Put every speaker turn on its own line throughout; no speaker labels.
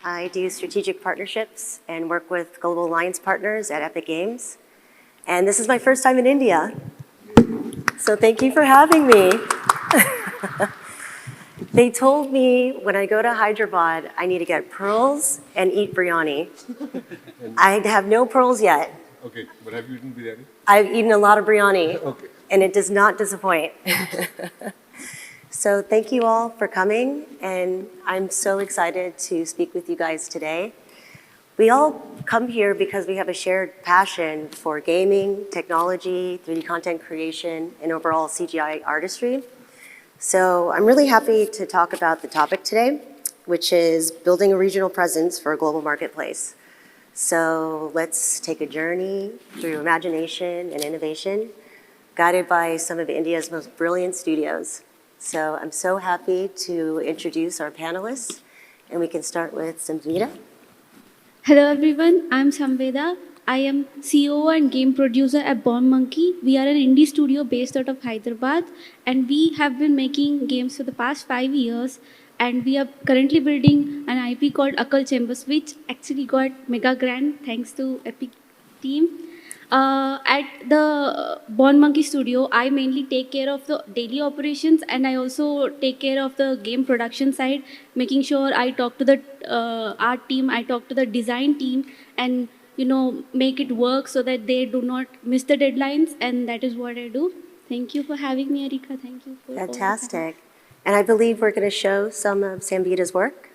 I do strategic partnerships and work with global alliance partners at Epic Games. And this is my first time in India. So thank you for having me. They told me when I go to Hyderabad, I need to get pearls and eat biryani. I have no pearls yet.
Okay, but have you eaten biryani?
I've eaten a lot of biryani,
Okay.
and it does not disappoint. So thank you all for coming, and I'm so excited to speak with you guys today. We all come here because we have a shared passion for gaming, technology, 3D content creation, and overall CGI artistry. So I'm really happy to talk about the topic today, which is building a regional presence for a global marketplace. So let's take a journey through imagination and innovation, guided by some of India's most brilliant studios. So I'm so happy to introduce our panelists, and we can start with Samveda.
Hello everyone, I'm Samveda. I am CEO and game producer at BornMonkie. We are an indie studio based out of Hyderabad, and we have been making games for the past 5 years. And we are currently building an IP called Akal Chambers, which actually got mega grand thanks to Epic team. At the BornMonkie studio, I mainly take care of the daily operations, and I also take care of the game production side, making sure I talk to the art team, I talk to the design team, and make it work so that they do not miss the deadlines, and that is what I do. Thank you for having me, Erika. Thank you for
Fantastic. And I believe we're going to show some of Samveda's work.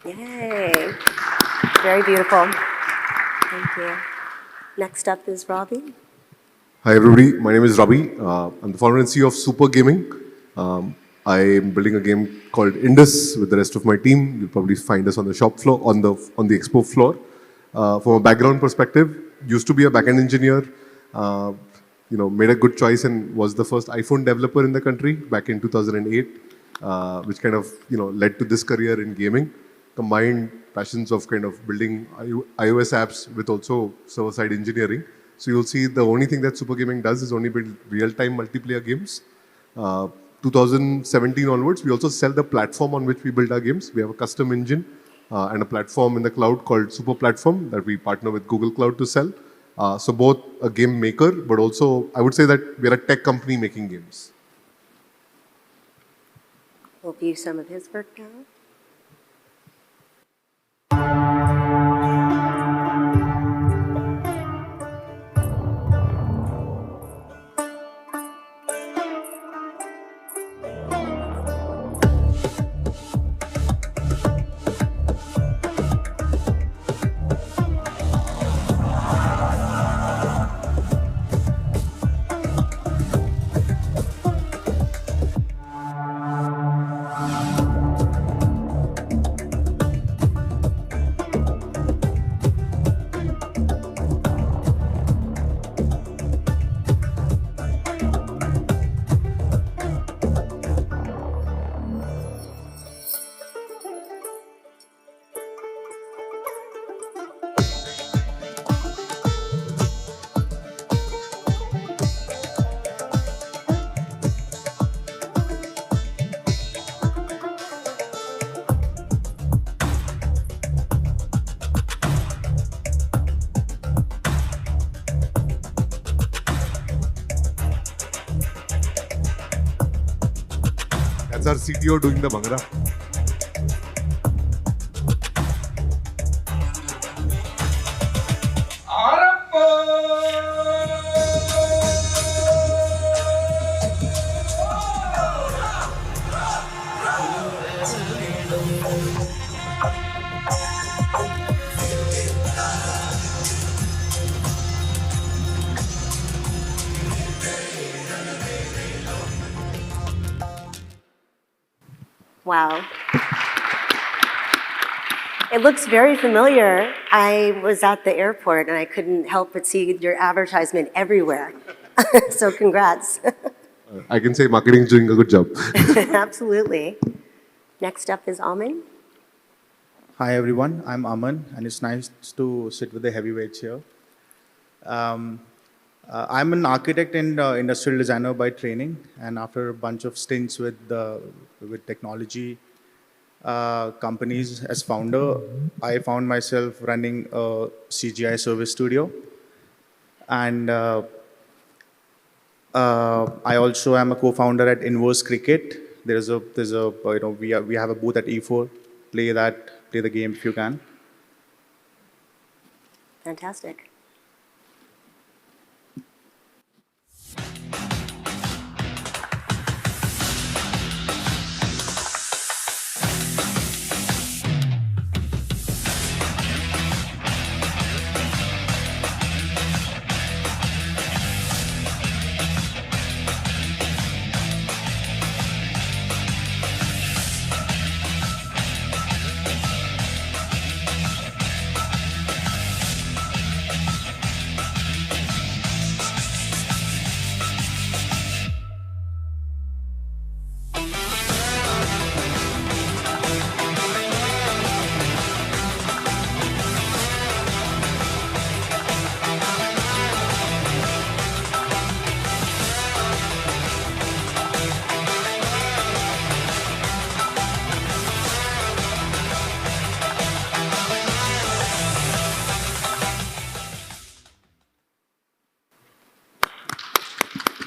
Yay. Very beautiful. Thank you. Next up is Roby.
Hi everybody, my name is Roby. I'm the founder and CEO of SuperGaming. I'm building a game called Indus with the rest of my team. You'll probably find us on the shop floor, on the expo floor. From a background perspective, used to be a backend engineer. Made a good choice and was the first iPhone developer in the country back in 2008, which kind of led to this career in gaming. Combined passions of kind of building iOS apps with also server-side engineering. So you'll see the only thing that SuperGaming does is only build real-time multiplayer games. 2017 onwards, we also sell the platform on which we build our games. We have a custom engine and a platform in the cloud called Super Platform that we partner with Google Cloud to sell. So both a game maker, but also I would say that we're a tech company making games.
We'll view some of his work now.
That's our CTO doing the Bhangra.
Wow. It looks very familiar. I was at the airport and I couldn't help but see your advertisement everywhere. So congrats.
I can say marketing is doing a good job.
Absolutely. Next up is Aman.
Hi everyone, I'm Aman, and it's nice to sit with the heavyweights here. I'm an architect and industrial designer by training, and after a bunch of stints with technology companies as founder, I found myself running a CGI service studio, and I also am a co-founder at Inverse Cricket. There's a we have a booth at E4. Play the game if you can.
Fantastic.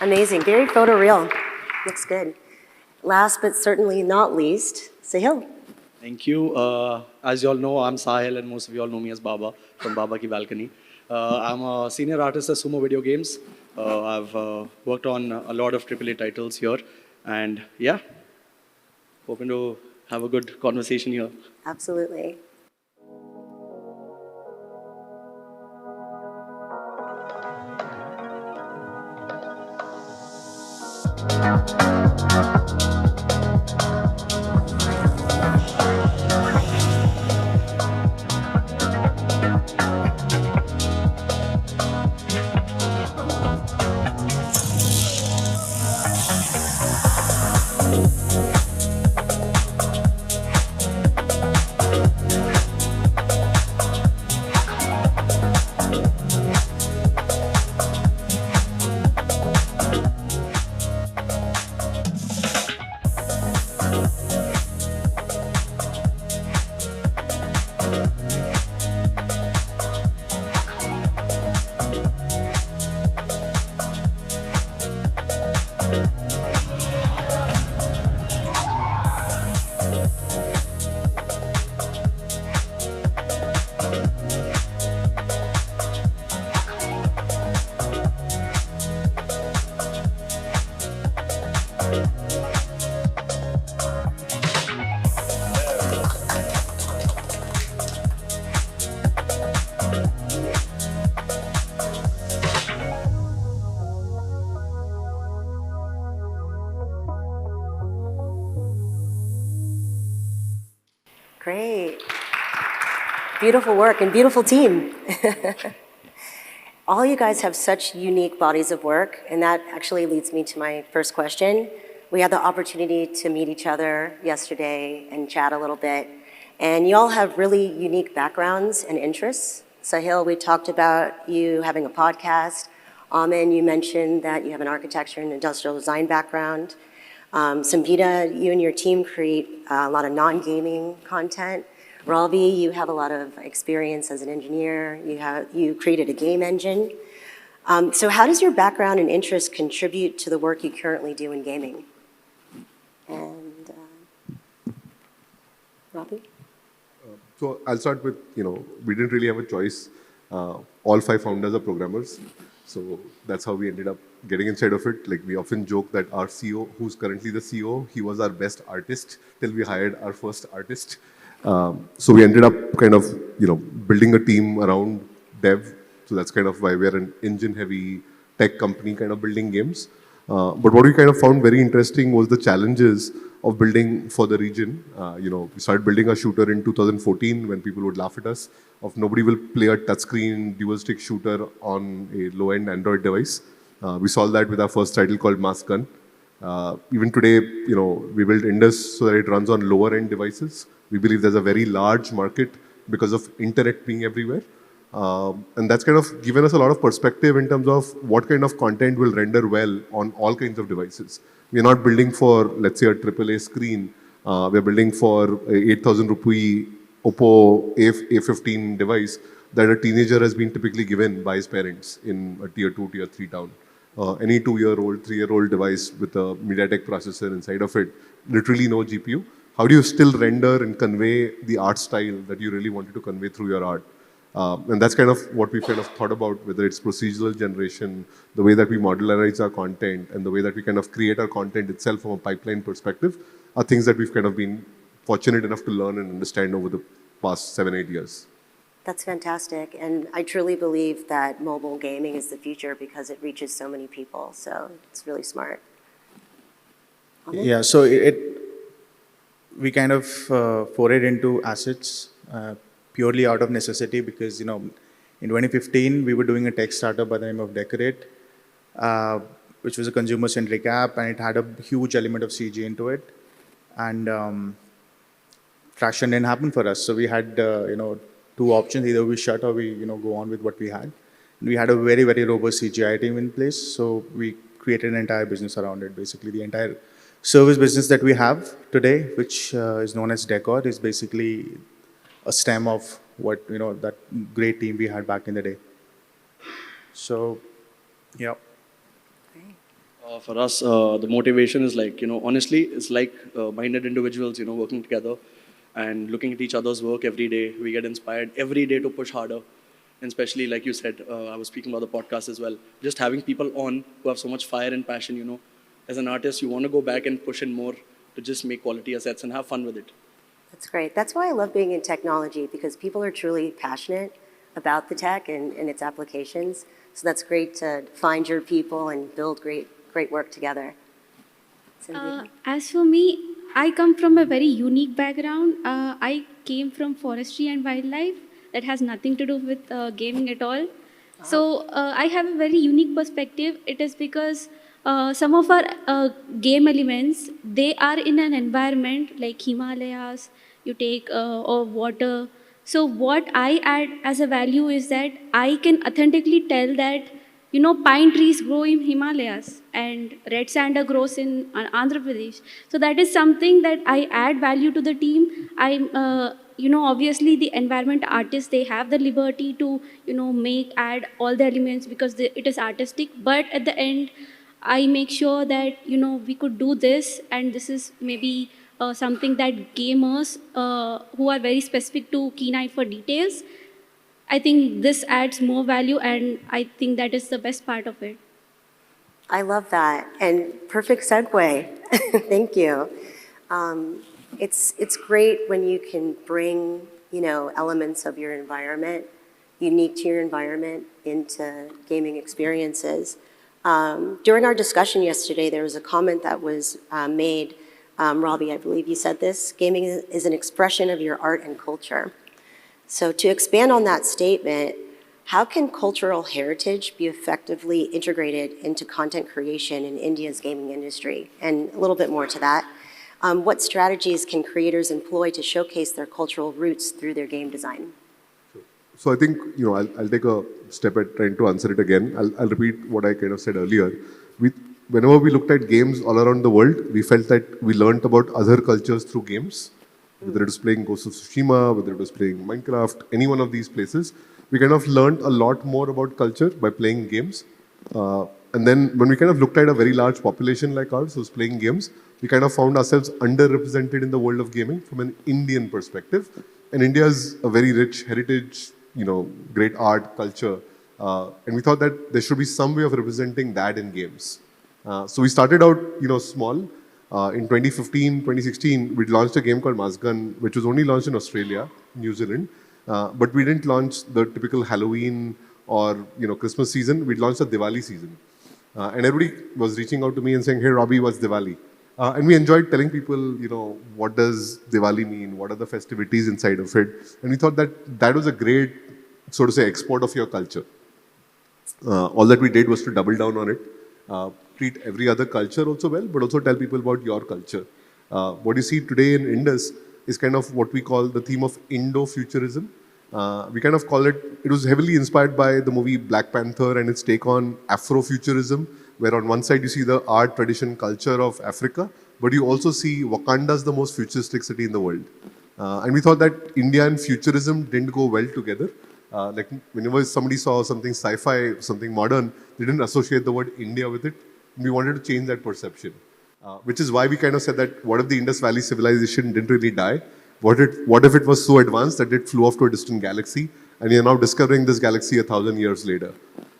Amazing. Very photoreal. Looks good. Last but certainly not least, Saahil.
Thank you. As you all know, I'm Saahil, and most of you all know me as Baba from Baba Ki Balcony. I'm a senior artist at Sumo Video Games. I've worked on a lot of AAA titles here, and yeah, hoping to have a good conversation here.
Absolutely. Great. Beautiful work and beautiful team. All you guys have such unique bodies of work, and that actually leads me to my first question. We had the opportunity to meet each other yesterday and chat a little bit, and you all have really unique backgrounds and interests. Saahil, we talked about you having a podcast. Aman, you mentioned that you have an architecture and industrial design background. Samveda, you and your team create a lot of non-gaming content. Roby, you have a lot of experience as an engineer. You created a game engine. So how does your background and interest contribute to the work you currently do in gaming? And Robbie?
So I'll start with, we didn't really have a choice. All five founders are programmers. So that's how we ended up getting inside of it. Like we often joke that our CEO, who's currently the CEO, he was our best artist till we hired our first artist. So we ended up kind of, building a team around dev. So that's kind of why we're an engine-heavy tech company kind of building games. But what we kind of found very interesting was the challenges of building for the region. We started building a shooter in 2014 when people would laugh at us of nobody will play a touchscreen dual-stick shooter on a low-end Android device. We solved that with our first title called Mask Gun. Even today, we built Indus so that it runs on lower-end devices. We believe there's a very large market because of internet being everywhere. And that's kind of given us a lot of perspective in terms of what kind of content will render well on all kinds of devices. We're not building for, let's say, a AAA screen. We're building for a 8,000 rupee Oppo A15 device that a teenager has been typically given by his parents in a tier 2, tier 3 town. Any 2-year-old, 3-year-old device with a MediaTek processor inside of it, literally no GPU. How do you still render and convey the art style that you really wanted to convey through your art? And that's kind of what we've kind of thought about, whether it's procedural generation, the way that we modularize our content, and the way that we kind of create our content itself from a pipeline perspective, are things that we've kind of been fortunate enough to learn and understand over the past 7-8 years.
That's fantastic. And I truly believe that mobile gaming is the future because it reaches so many people. So it's really smart. Aman?
Yeah, so we kind of forayed into assets purely out of necessity because, in 2015, we were doing a tech startup by the name of Deckor, which was a consumer-centric app, and it had a huge element of CG into it. And traction didn't happen for us. So we had, two options. Either we shut or we, go on with what we had. And we had a very, very robust CGI team in place. So we created an entire business around it. Basically, the entire service business that we have today, which is known as Deckor, is basically a stem of what, that great team we had back in the day. So, yeah.
For us, the motivation is like, honestly, it's like minded individuals, working together and looking at each other's work every day. We get inspired every day to push harder. And especially, like you said, I was speaking about the podcast as well. Just having people on who have so much fire and passion, as an artist, you want to go back and push in more to just make quality assets and have fun with it.
That's great. That's why I love being in technology, because people are truly passionate about the tech and its applications. So that's great to find your people and build great work together.
As for me, I come from a very unique background. I came from forestry and wildlife. That has nothing to do with gaming at all. So I have a very unique perspective. It is because some of our game elements, they are in an environment like Himalayas, you take or water. So what I add as a value is that I can authentically tell that, pine trees grow in Himalayas and red sander grows in Andhra Pradesh. So that is something that I add value to the team. Obviously the environment artists, they have the liberty to, add all the elements because it is artistic. But at the end, I make sure that, we could do this, and this is maybe something that gamers who are very specific to keen eye for details, I think this adds more value, and I think that is the best part of it.
I love that, and perfect segue. Thank you. It's great when you can bring, elements of your environment, unique to your environment, into gaming experiences. During our discussion yesterday, there was a comment that was made. Robbie, I believe you said this. Gaming is an expression of your art and culture. So to expand on that statement, how can cultural heritage be effectively integrated into content creation in India's gaming industry? And a little bit more to that, what strategies can creators employ to showcase their cultural roots through their game design?
So I think, I'll take a step at trying to answer it again. I'll repeat what I kind of said earlier. Whenever we looked at games all around the world, we felt that we learned about other cultures through games. Whether it was playing Ghost of Tsushima, whether it was playing Minecraft, any one of these places, we kind of learned a lot more about culture by playing games. And then when we kind of looked at a very large population like ours who's playing games, we kind of found ourselves underrepresented in the world of gaming from an Indian perspective. And India is a very rich heritage, great art, culture. And we thought that there should be some way of representing that in games. So we started out, small. In 2015, 2016, we launched a game called Mazgun, which was only launched in Australia, New Zealand. But we didn't launch the typical Halloween or Christmas season. We launched a Diwali season. And everybody was reaching out to me and saying, "Hey, Robbie, what's Diwali?" And we enjoyed telling people, what does Diwali mean? What are the festivities inside of it? And we thought that that was a great, so to say, export of your culture. All that we did was to double down on it, treat every other culture also well, but also tell people about your culture. What you see today in Indus is kind of what we call the theme of Indo-futurism. We kind of call it was heavily inspired by the movie Black Panther and its take on Afrofuturism, where on one side you see the art, tradition, culture of Africa, but you also see Wakanda's the most futuristic city in the world. And we thought that India and futurism didn't go well together. Like whenever somebody saw something sci-fi, something modern, they didn't associate the word India with it. We wanted to change that perception, which is why we kind of said that what if the Indus Valley civilization didn't really die? What if it was so advanced that it flew off to a distant galaxy and you're now discovering this galaxy 1,000 years later?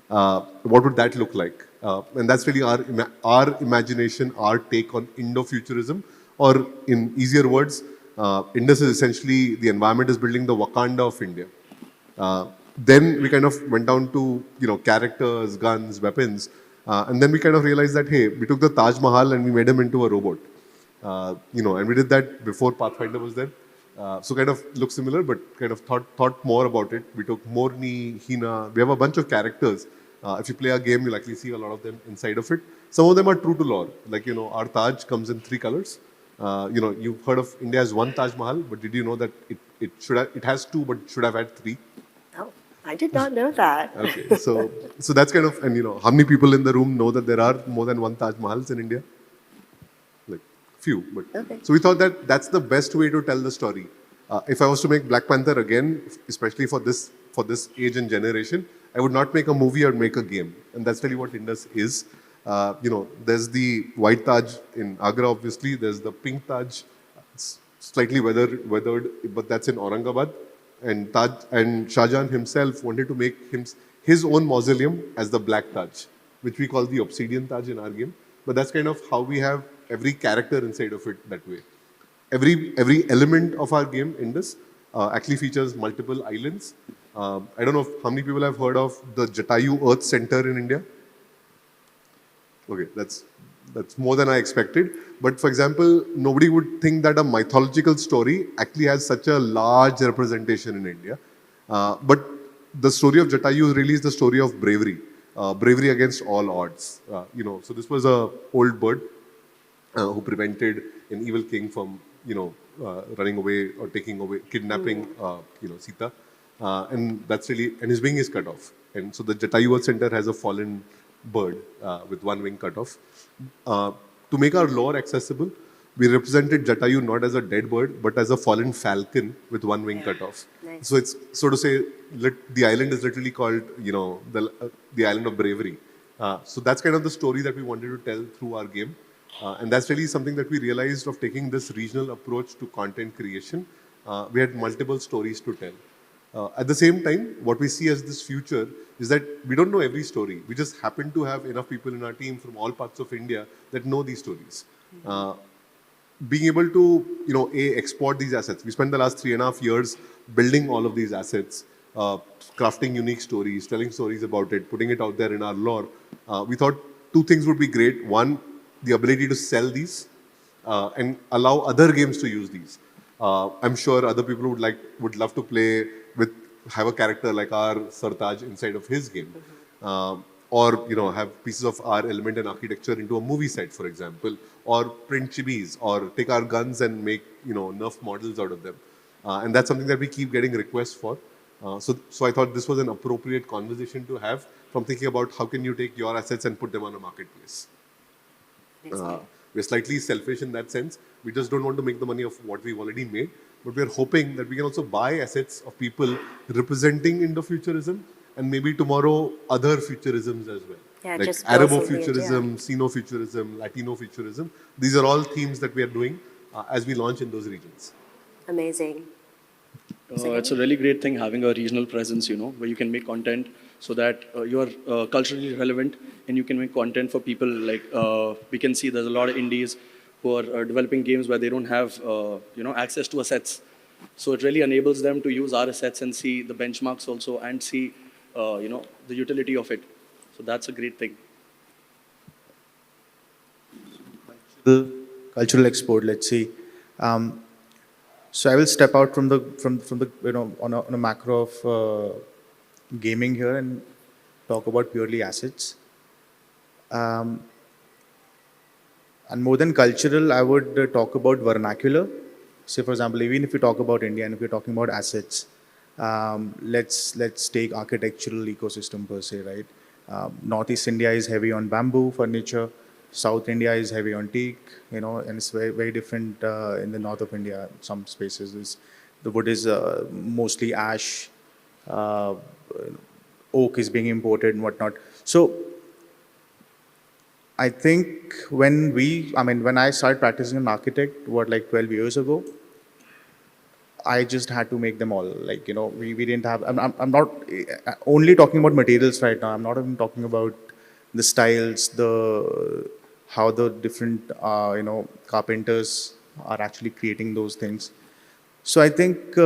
What would that look like? And that's really our imagination, our take on Indo-futurism, or in easier words, Indus is essentially the environment is building the Wakanda of India. Then we kind of went down to characters, guns, weapons, and then we kind of realized that hey, we took the Taj Mahal and we made him into a robot. And we did that before Pathfinder was there. So kind of looks similar, but kind of thought more about it. We took Morni, Hina. We have a bunch of characters. If you play a game, you'll actually see a lot of them inside of it. Some of them are true to lore. Like, our Taj comes in 3 colors. You've heard of India as one Taj Mahal, but did you know that it has 2, but should have had 3?
Oh, I did not know that.
Okay, so that's kind of, and how many people in the room know that there are more than one Taj Mahals in India? Like, few, but.
Okay.
So we thought that that's the best way to tell the story. If I was to make Black Panther again, especially for this age and generation, I would not make a movie or make a game. And that's really what Indus is. There's the white Taj in Agra, obviously. There's the pink Taj. It's slightly weathered, but that's in Aurangabad. And Shah Jahan himself wanted to make his own mausoleum as the Black Taj, which we call the Obsidian Taj in our game. But that's kind of how we have every character inside of it that way. Every element of our game, Indus, actually features multiple islands. I don't know how many people have heard of the Jatayu Earth Center in India. Okay, that's more than I expected. But for example, nobody would think that a mythological story actually has such a large representation in India. But the story of Jatayu really is the story of bravery, bravery against all odds. So this was a old bird who prevented an evil king from running away or kidnapping Sita. And that's really, and his wing is cut off. And so the Jatayu Earth Center has a fallen bird with one wing cut off. To make our lore accessible, we represented Jatayu not as a dead bird, but as a fallen falcon with one wing cut off.
Nice.
So it's, so to say, the island is literally called, the island of bravery. So that's kind of the story that we wanted to tell through our game. And that's really something that we realized of taking this regional approach to content creation. We had multiple stories to tell. At the same time, what we see as this future is that we don't know every story. We just happen to have enough people in our team from all parts of India that know these stories. Being able to, export these assets. We spent the last 3.5 years building all of these assets, crafting unique stories, telling stories about it, putting it out there in our lore. We thought 2 things would be great. One, the ability to sell these and allow other games to use these. I'm sure other people would love to have a character like our Sartaj inside of his game. Or have pieces of our element and architecture into a movie set, for example, or print chibis, or take our guns and make Nerf models out of them. And that's something that we keep getting requests for. So I thought this was an appropriate conversation to have from thinking about how can you take your assets and put them on a marketplace. We're slightly selfish in that sense. We just don't want to make the money of what we've already made, but we're hoping that we can also buy assets of people representing Indo-futurism and maybe tomorrow other futurisms as well.
Yeah, it
like
just builds something
Arabofuturism, Sino-futurism, Latino-futurism. These are all themes that we are doing as we launch in those regions.
Amazing.
It's a really great thing having a regional presence, where you can make content so that you are culturally relevant and you can make content for people. Like we can see there's a lot of indies who are developing games where they don't have, access to assets. So it really enables them to use our assets and see the benchmarks also and see, the utility of it. So that's a great thing.
Cultural export, let's see. So I will step out from the on a macro of gaming here and talk about purely assets. And more than cultural, I would talk about vernacular. Say, for example, even if you talk about India and if you're talking about assets, let's take architectural ecosystem per se, right? Northeast India is heavy on bamboo furniture. South India is heavy on teak, and it's very, very different in the north of India. Some spaces the wood is mostly ash, uh, oak is being imported and whatnot. So I think when I started practicing an architect, like 12 years ago, I just had to make them all. Like, we didn't have, I'm not only talking about materials right now. I'm not even talking about the styles, how the different, carpenters are actually creating those things. So I think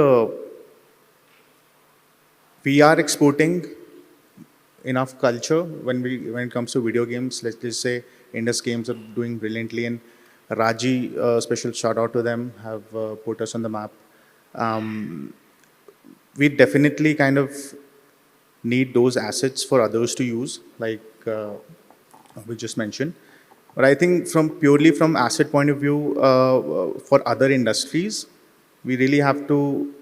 we are exporting enough culture when it comes to video games. Let's just say Indus Games are doing brilliantly, and Raji, special shout out to them, have put us on the map. Um, we definitely kind of need those assets for others to use, like we just mentioned. But I think purely from asset point of view, for other industries, we really have to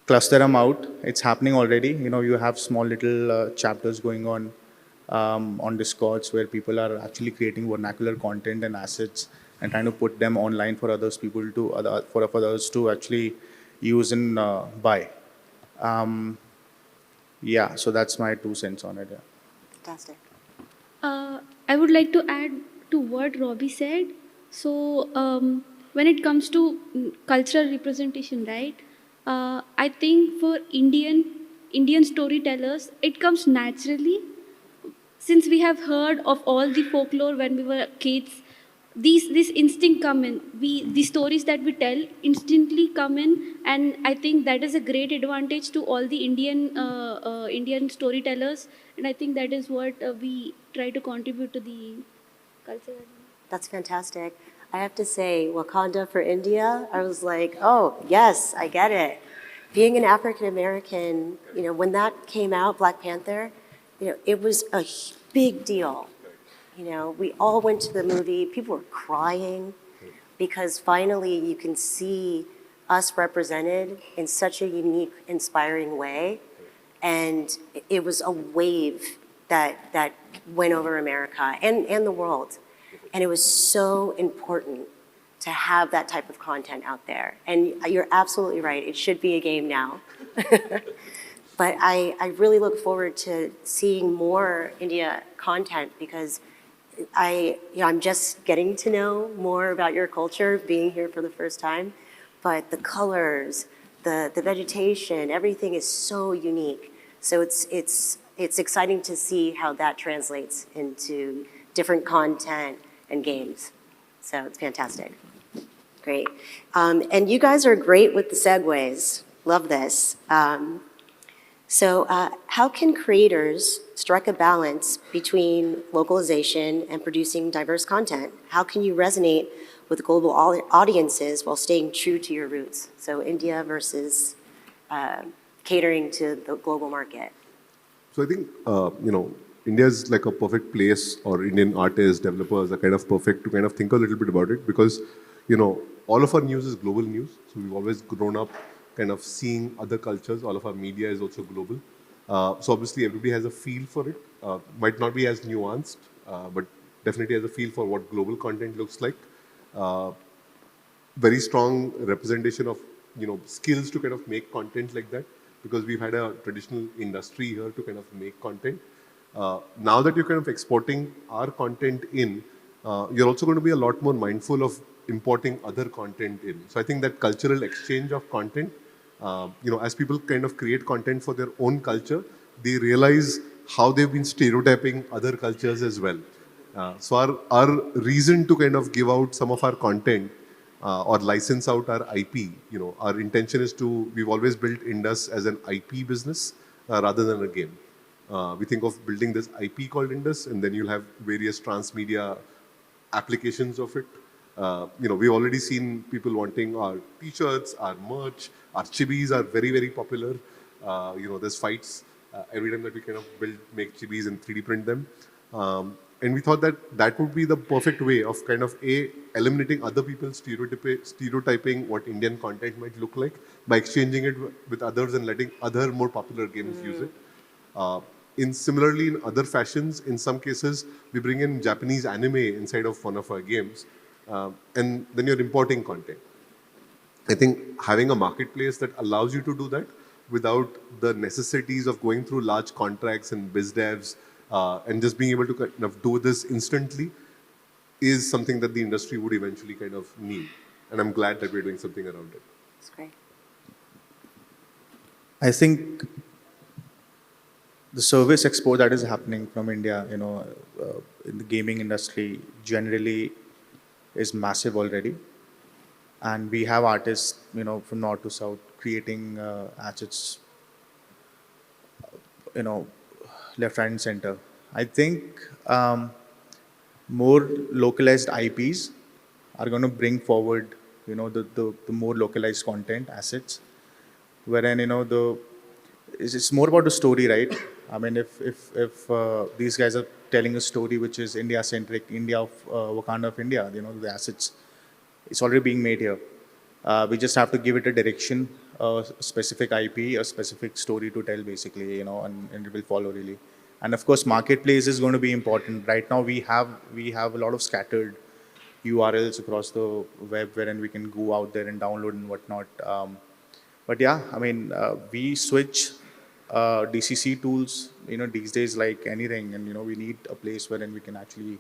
cluster them out. It's happening already. You have small little chapters going on Discords where people are actually creating vernacular content and assets and trying to put them online for for others to actually use and buy. Um, yeah, so that's my 2 cents on it. Yeah.
Fantastic.
I would like to add to what Robbie said. So, when it comes to cultural representation, right? I think for Indian storytellers, it comes naturally since we have heard of all the folklore when we were kids. These instinct come in. The stories that we tell instantly come in, and I think that is a great advantage to all the Indian storytellers, and I think that is what we try to contribute to the culture.
That's fantastic. I have to say, Wakanda for India, I was like, oh, yes, I get it. Being an African American, when that came out, Black Panther, it was a big deal. We all went to the movie, people were crying because finally you can see us represented in such a unique, inspiring way. And it was a wave that went over America and the world. And it was so important to have that type of content out there. And you're absolutely right, it should be a game now. But I really look forward to seeing more India content because I'm just getting to know more about your culture, being here for the first time. But the colors, the vegetation, everything is so unique. So it's exciting to see how that translates into different content and games. So it's fantastic. Great. And you guys are great with the segues. Love this. So how can creators strike a balance between localization and producing diverse content? How can you resonate with global audiences while staying true to your roots? So India versus catering to the global market.
So I think, India is like a perfect place, or Indian artists, developers are kind of perfect to kind of think a little bit about it because, all of our news is global news. So we've always grown up kind of seeing other cultures. All of our media is also global. So obviously everybody has a feel for it. Might not be as nuanced, but definitely has a feel for what global content looks like. Very strong representation of, skills to kind of make content like that because we've had a traditional industry here to kind of make content. Now that you're kind of exporting our content in, you're also going to be a lot more mindful of importing other content in. So I think that cultural exchange of content, as people kind of create content for their own culture, they realize how they've been stereotyping other cultures as well. So our reason to kind of give out some of our content or license out our IP, our intention is to, we've always built Indus as an IP business rather than a game. We think of building this IP called Indus, and then you'll have various transmedia applications of it. We've already seen people wanting our t-shirts, our merch, our chibis are very, very popular. There's fights every time that we kind of make chibis and 3D print them. And we thought that that would be the perfect way of kind of eliminating other people's stereotyping what Indian content might look like by exchanging it with others and letting other more popular games use it. Similarly, in other fashions, in some cases, we bring in Japanese anime inside of one of our games, and then you're importing content. I think having a marketplace that allows you to do that without the necessities of going through large contracts and biz devs and just being able to kind of do this instantly is something that the industry would eventually kind of need. And I'm glad that we're doing something around it.
That's great.
I think the service export that is happening from India, in the gaming industry generally is massive already. And we have artists, from north to south creating assets, left, right, and center. I think more localized IPs are going to bring forward, the more localized content assets, wherein it's more about the story, right? I mean, if these guys are telling a story which is India centric, India of Wakanda of India, the assets, it's already being made here. We just have to give it a direction, a specific IP, a specific story to tell, basically, and it will follow really. And of course, marketplace is going to be important. Right now, we have a lot of scattered URLs across the web wherein we can go out there and download and whatnot. But yeah, I mean, we switch DCC tools, these days like anything, and we need a place wherein we can actually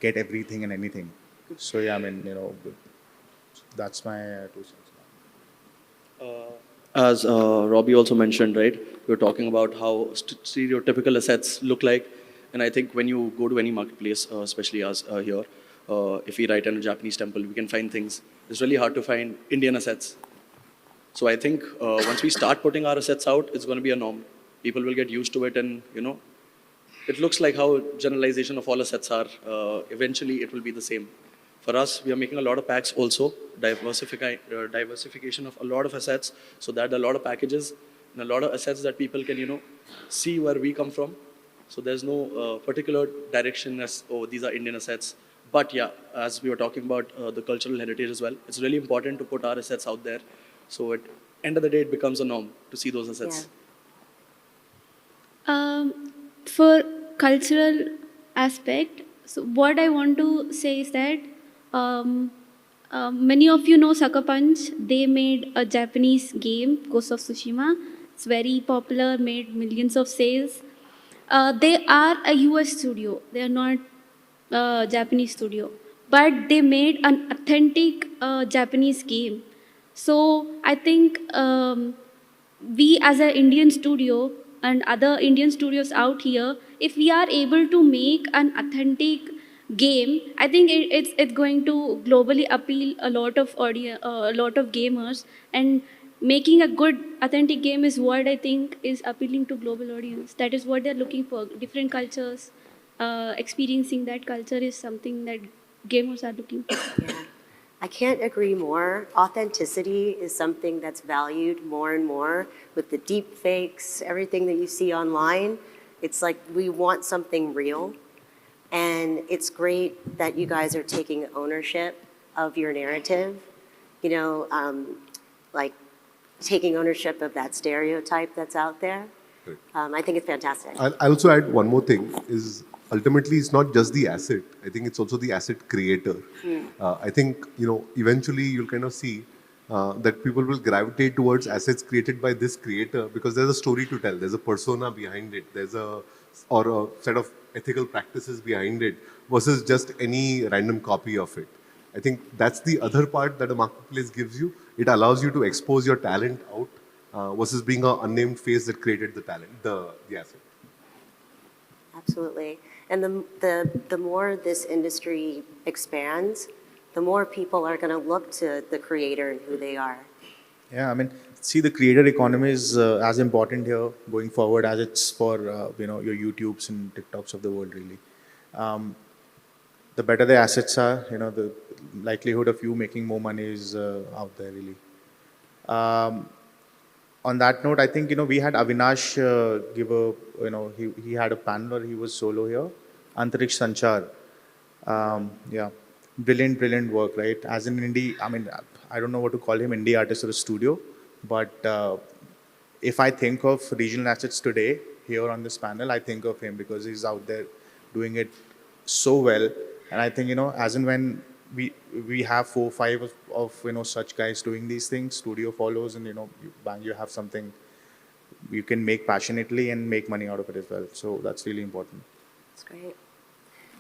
get everything and anything. So yeah, I mean, that's my 2 cents.
As Robbie also mentioned, right, we were talking about how stereotypical assets look like. And I think when you go to any marketplace, especially us here, if we write in a Japanese temple, we can find things. It's really hard to find Indian assets. So I think once we start putting our assets out, it's going to be a norm. People will get used to it, and it looks like how generalization of all assets are. Eventually, it will be the same. For us, we are making a lot of packs also, diversification of a lot of assets, so that a lot of packages and a lot of assets that people can, see where we come from. So there's no particular direction as, oh, these are Indian assets. But yeah, as we were talking about the cultural heritage as well, it's really important to put our assets out there. So at end of the day, it becomes a norm to see those assets.
Yeah. For cultural aspect, so what I want to say is that many of you know Sucker Punch. They made a Japanese game, Ghost of Tsushima. It's very popular, made millions of sales. They are a US studio. They are not a Japanese studio. But they made an authentic Japanese game. So I think we as an Indian studio and other Indian studios out here, if we are able to make an authentic game, I think it's going to globally appeal a lot of gamers, and making a good authentic game is what I think is appealing to global audience. That is what they're looking for. Different cultures, experiencing that culture is something that gamers are looking for.
Yeah. I can't agree more. Authenticity is something that's valued more and more with the deep fakes, everything that you see online. It's like we want something real. And it's great that you guys are taking ownership of your narrative, like taking ownership of that stereotype that's out there. I think it's fantastic.
I'll also add one more thing is ultimately it's not just the asset. I think it's also the asset creator. I think, eventually you'll kind of see that people will gravitate towards assets created by this creator because there's a story to tell. There's a persona behind it. There's or a set of ethical practices behind it versus just any random copy of it. I think that's the other part that a marketplace gives you. It allows you to expose your talent out versus being an unnamed face that created the talent, the asset.
Absolutely. And the more this industry expands, the more people are going to look to the creator and who they are.
Yeah, I mean, see, the creator economy is as important here going forward as it's for your YouTubes and TikToks of the world, really. The better the assets are, the likelihood of you making more money is out there, really. Um, on that note, I think we had Avinash give a he had a panel or he was solo here, Antariksh Sanchar. Yeah, brilliant work, right? As an indie, I mean, I don't know what to call him, indie artist or a studio, but if I think of regional assets today here on this panel, I think of him because he's out there doing it so well. And I think as and when we have 4 or 5 of such guys doing these things, studio follows, and you have something you can make passionately and make money out of it as well. So that's really important.
That's great.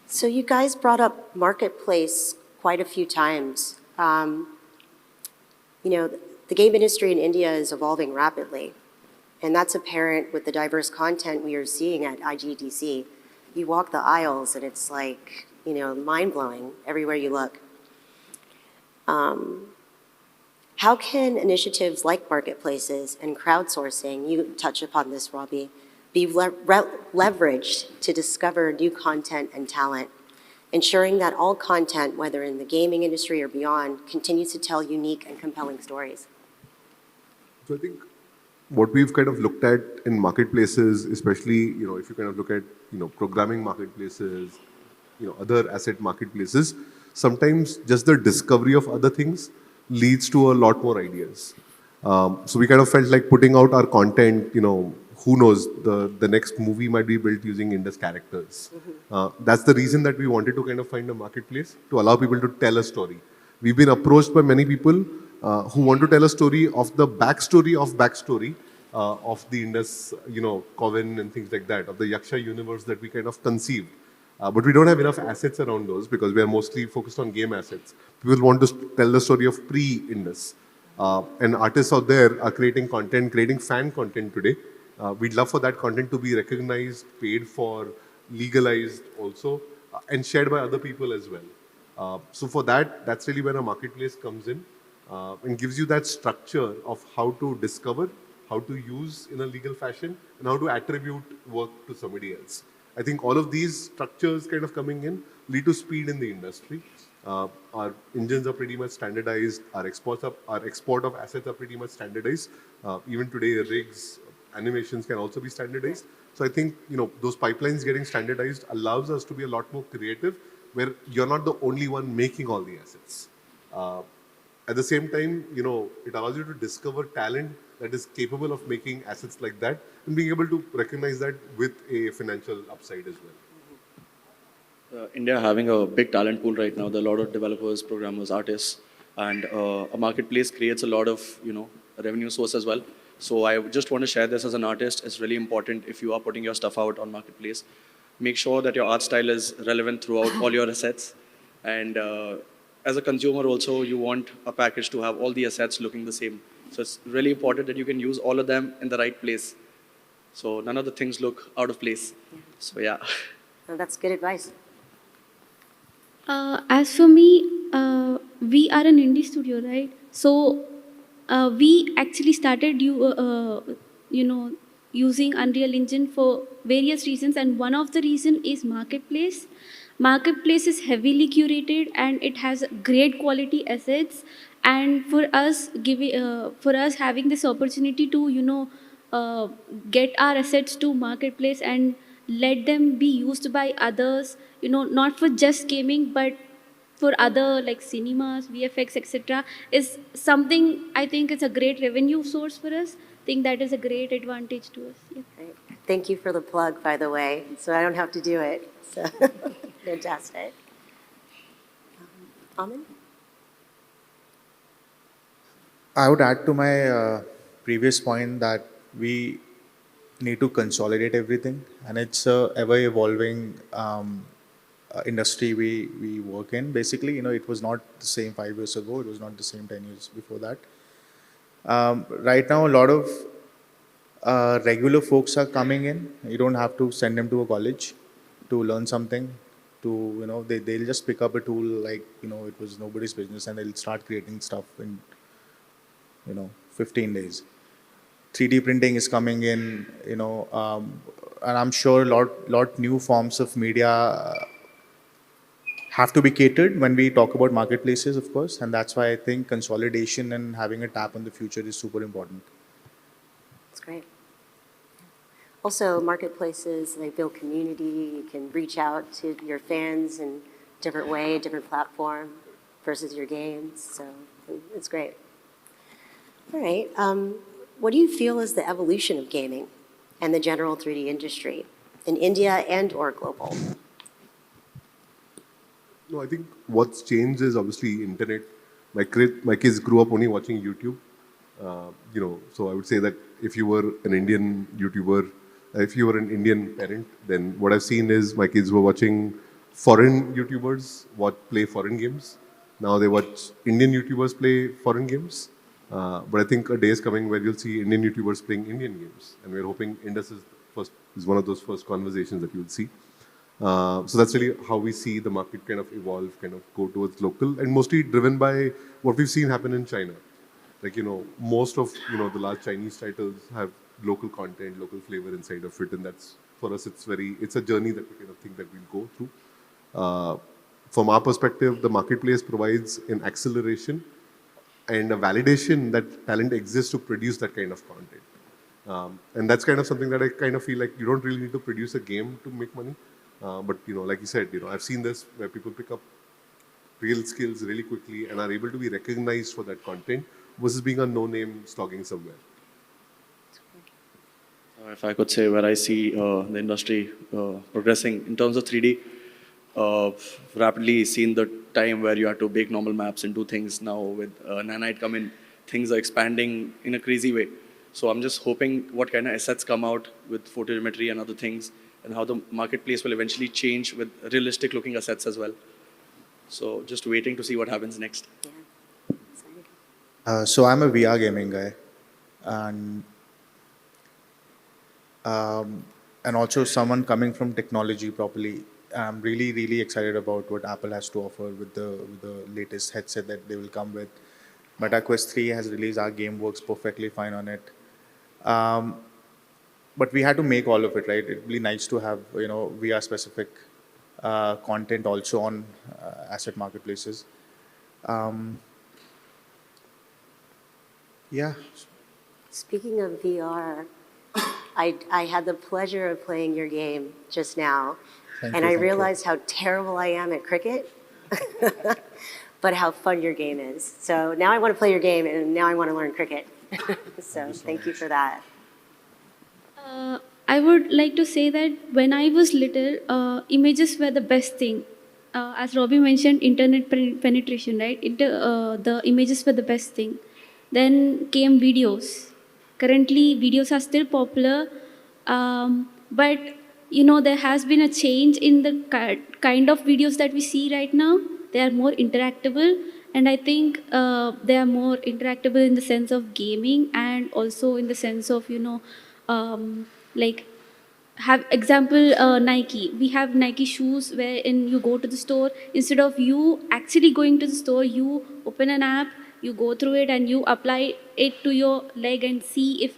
So you guys brought up marketplace quite a few times. The game industry in India is evolving rapidly, and that's apparent with the diverse content we are seeing at IGDC. You walk the aisles, and it's like, mind-blowing everywhere you look. How can initiatives like marketplaces and crowdsourcing, you touch upon this, Roby, be leveraged to discover new content and talent, ensuring that all content, whether in the gaming industry or beyond, continues to tell unique and compelling stories?
So I think what we've kind of looked at in marketplaces, especially if you kind of look at programming marketplaces, other asset marketplaces, sometimes just the discovery of other things leads to a lot more ideas. So we kind of felt like putting out our content, who knows, the next movie might be built using Indus characters. That's the reason that we wanted to kind of find a marketplace to allow people to tell a story. We've been approached by many people who want to tell a story of the backstory of the Indus, Coven and things like that, of the Yaksha universe that we kind of conceived. But we don't have enough assets around those because we are mostly focused on game assets. People want to tell the story of pre-Indus. And artists out there are creating content, creating fan content today. We'd love for that content to be recognized, paid for, legalized also, and shared by other people as well. So for that, that's really where a marketplace comes in and gives you that structure of how to discover, how to use in a legal fashion, and how to attribute work to somebody else. I think all of these structures kind of coming in lead to speed in the industry. Our engines are pretty much standardized. Our export of assets are pretty much standardized. Even today, rigs, animations can also be standardized. So I think those pipelines getting standardized allows us to be a lot more creative, where you're not the only one making all the assets. At the same time, it allows you to discover talent that is capable of making assets like that and being able to recognize that with a financial upside as well.
India having a big talent pool right now. There are a lot of developers, programmers, artists, and a marketplace creates a lot of revenue source as well. So I just want to share this as an artist. It's really important if you are putting your stuff out on marketplace. Make sure that your art style is relevant throughout all your assets. And as a consumer also, you want a package to have all the assets looking the same. So it's really important that you can use all of them in the right place. So none of the things look out of place. So yeah.
Oh, that's good advice.
As for me, we are an indie studio, right? So we actually started using Unreal Engine for various reasons, and one of the reason is marketplace. Marketplace is heavily curated and it has great quality assets. And for us having this opportunity to get our assets to marketplace and let them be used by others, not for just gaming but for other like cinemas, VFX, etc., is something I think it's a great revenue source for us. I think that is a great advantage to us. Yeah.
Right. Thank you for the plug, by the way, so I don't have to do it. So fantastic. Aman?
I would add to my previous point that we need to consolidate everything, and it's a ever evolving industry we work in. Basically, it was not the same 5 years ago. It was not the same 10 years before that. Right now, a lot of regular folks are coming in. You don't have to send them to a college to learn something. They'll just pick up a tool like, it was nobody's business, and they'll start creating stuff in 15 days. 3D printing is coming in, and I'm sure lot new forms of media have to be catered when we talk about marketplaces, of course, and that's why I think consolidation and having a tap on the future is super important.
That's great. Also, marketplaces, they build community. You can reach out to your fans in different way, different platform versus your games. So it's great. All right. What do you feel is the evolution of gaming and the general 3D industry in India and or global?
No, I think what's changed is obviously internet. My kids grew up only watching YouTube. So I would say that if you were an Indian YouTuber, if you were an Indian parent, then what I've seen is my kids were watching foreign YouTubers play foreign games. Now they watch Indian YouTubers play foreign games. But I think a day is coming where you'll see Indian YouTubers playing Indian games, and we're hoping Indus is one of those first conversations that you'll see. So that's really how we see the market kind of evolve, kind of go towards local, and mostly driven by what we've seen happen in China. Like, most of, the large Chinese titles have local content, local flavor inside of it, and that's, for us, it's a journey that we kind of think that we'll go through. From our perspective, the marketplace provides an acceleration and a validation that talent exists to produce that kind of content. And that's kind of something that I kind of feel like you don't really need to produce a game to make money. But, like you said, I've seen this where people pick up real skills really quickly and are able to be recognized for that content versus being a no-name slogging somewhere.
If I could say where I see the industry progressing in terms of 3D, rapidly seen the time where you had to bake normal maps and do things. Now with Nanite come in, things are expanding in a crazy way. So I'm just hoping what kind of assets come out with photogrammetry and other things, and how the marketplace will eventually change with realistic looking assets as well. So just waiting to see what happens next.
Yeah. Excited.
So I'm a VR gaming guy, and also someone coming from technology properly. I'm really, really excited about what Apple has to offer with the latest headset that they will come with. Meta Quest 3 has released. Our game works perfectly fine on it. But we had to make all of it, right? It'd be nice to have, VR specific content also on asset marketplaces. Yeah.
Speaking of VR, I had the pleasure of playing your game just now, and I realized how terrible I am at cricket, but how fun your game is. So now I want to play your game, and now I want to learn cricket. So thank you for that.
I would like to say that when I was little, images were the best thing. As Roby mentioned, internet penetration, right? The images were the best thing. Then came videos. Currently, videos are still popular, but there has been a change in the kind of videos that we see right now. They are more interactable, and I think they are more interactable in the sense of gaming, and also in the sense of like have example Nike. We have Nike shoes wherein you go to the store, instead of you actually going to the store, you open an app, you go through it, and you apply it to your leg and see if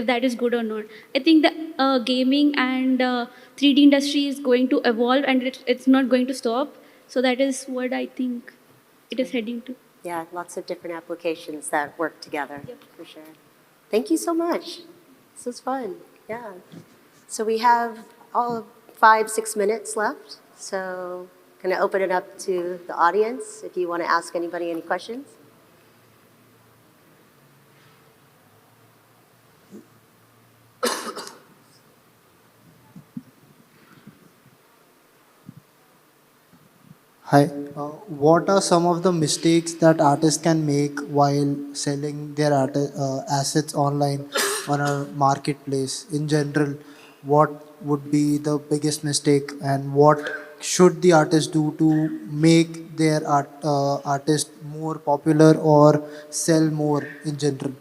that is good or not. I think the gaming and 3D industry is going to evolve, and it's not going to stop. So that is what I think it is heading to.
Yeah, lots of different applications that work together, for sure. Thank you so much. This was fun. Yeah. So we have all 5-6 minutes left. So I'm going to open it up to the audience if you want to ask anybody any questions.
Hi. What are some of the mistakes that artists can make while selling their assets online on a marketplace in general, what would be the biggest mistake and what should the artist do to make their artist more popular or sell more in general?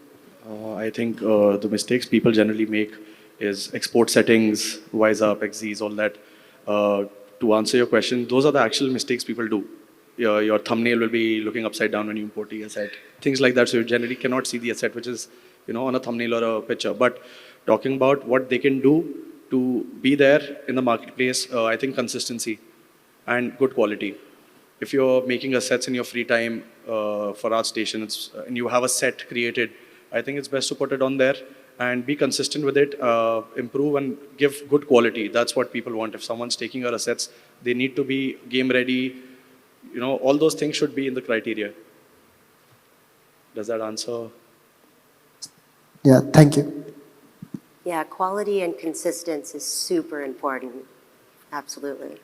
I think the mistakes people generally make is export settings, wise up, XZs, all that. Uh, to answer your question, those are the actual mistakes people do. Your thumbnail will be looking upside down when you import the asset, things like that. So you generally cannot see the asset, which is on a thumbnail or a picture. But talking about what they can do to be there in the marketplace, I think consistency and good quality. If you're making assets in your free time for our stations and you have a set created, I think it's best to put it on there and be consistent with it, improve and give good quality. That's what people want. If someone's taking your assets, they need to be game ready. All those things should be in the criteria. Does that answer?
Yeah, thank you.
Yeah, quality and consistency is super important. Absolutely.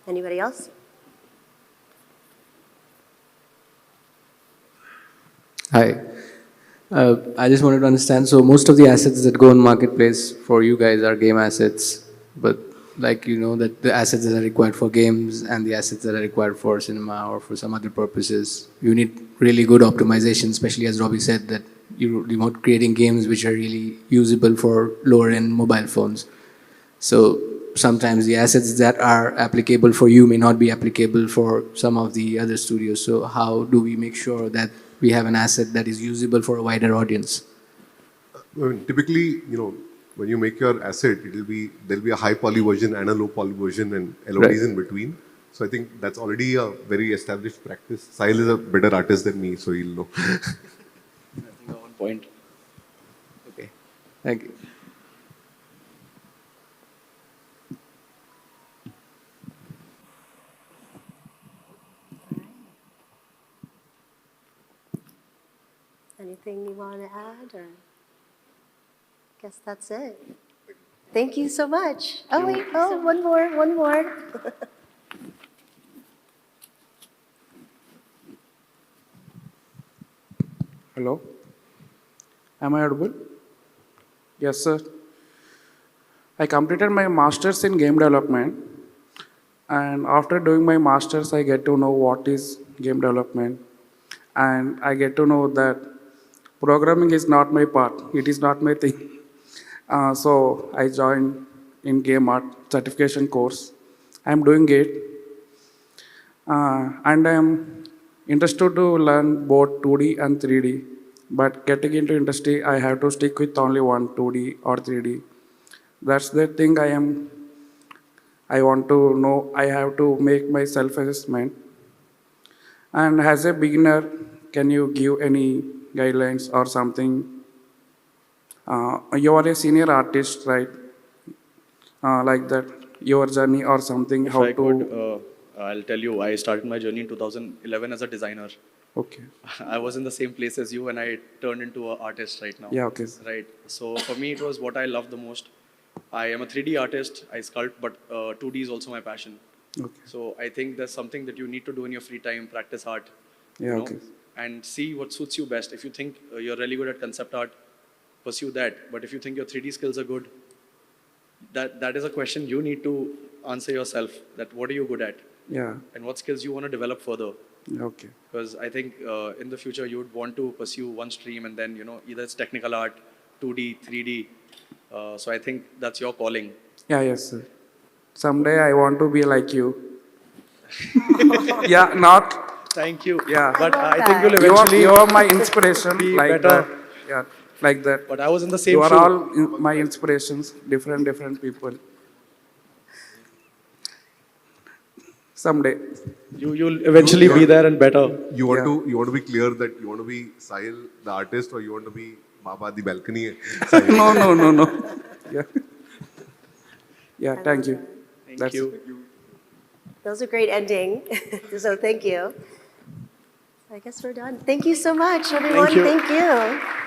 Anybody else?
Hi. I just wanted to understand, so most of the assets that go on marketplace for you guys are game assets, but that the assets that are required for games and the assets that are required for cinema or for some other purposes, you need really good optimization, especially as Robbie said, that you're not creating games which are really usable for lower end mobile phones. So sometimes the assets that are applicable for you may not be applicable for some of the other studios. So how do we make sure that we have an asset that is usable for a wider audience?
I mean, typically, when you make your asset, there'll be a high poly version and a low poly version and LODs in between. So I think that's already a very established practice. Saahil is a better artist than me, so he'll know.
I think on point.
Okay, thank you.
Anything you want to add, or guess that's it. Thank you so much. Oh wait, one more.
Hello? Am I audible? Yes, sir. I completed my master's in game development, and after doing my master's, I get to know what is game development, and I get to know that programming is not my part. It is not my thing. So I joined in game art certification course. I'm doing it, and I'm interested to learn both 2D and 3D. But getting into industry, I have to stick with only one 2D or 3D. That's the thing I want to know. I have to make my self-assessment. And as a beginner, can you give any guidelines or something? You are a senior artist, right? Like that, your journey or something,
If
how
I
to...
could, I'll tell you, I started my journey in 2011 as a designer.
Okay.
I was in the same place as you and I turned into an artist right now.
Yeah, okay.
Right. So for me, it was what I love the most. I am a 3D artist, I sculpt, but 2D is also my passion.
Okay.
So I think there's something that you need to do in your free time, practice art.
Yeah, okay.
And see what suits you best. If you think you're really good at concept art, pursue that. But if you think your 3D skills are good, that is a question you need to answer yourself, that what are you good at?
Yeah.
And what skills you want to develop further.
Okay.
Because I think in the future you would want to pursue one stream and then, either it's technical art, 2D, 3D. So I think that's your calling.
Yeah, yes, sir. Someday I want to be like you. Yeah, not...
Thank you.
Yeah.
But
I love
I think you'll
that.
eventually
You are my inspiration,
be
like
better.
that. Yeah, like that.
But I was in the same
You are
shoe.
all my inspirations, different people. Someday.
You'll eventually be there and better.
You want to be clear that you want to be Saahil the artist or you want to be Baba the balcony? Sahil.
No. Yeah. Yeah, thank you.
Thank you.
That was a great ending. So thank you. I guess we're done. Thank you so much, everyone.
you.
Thank you.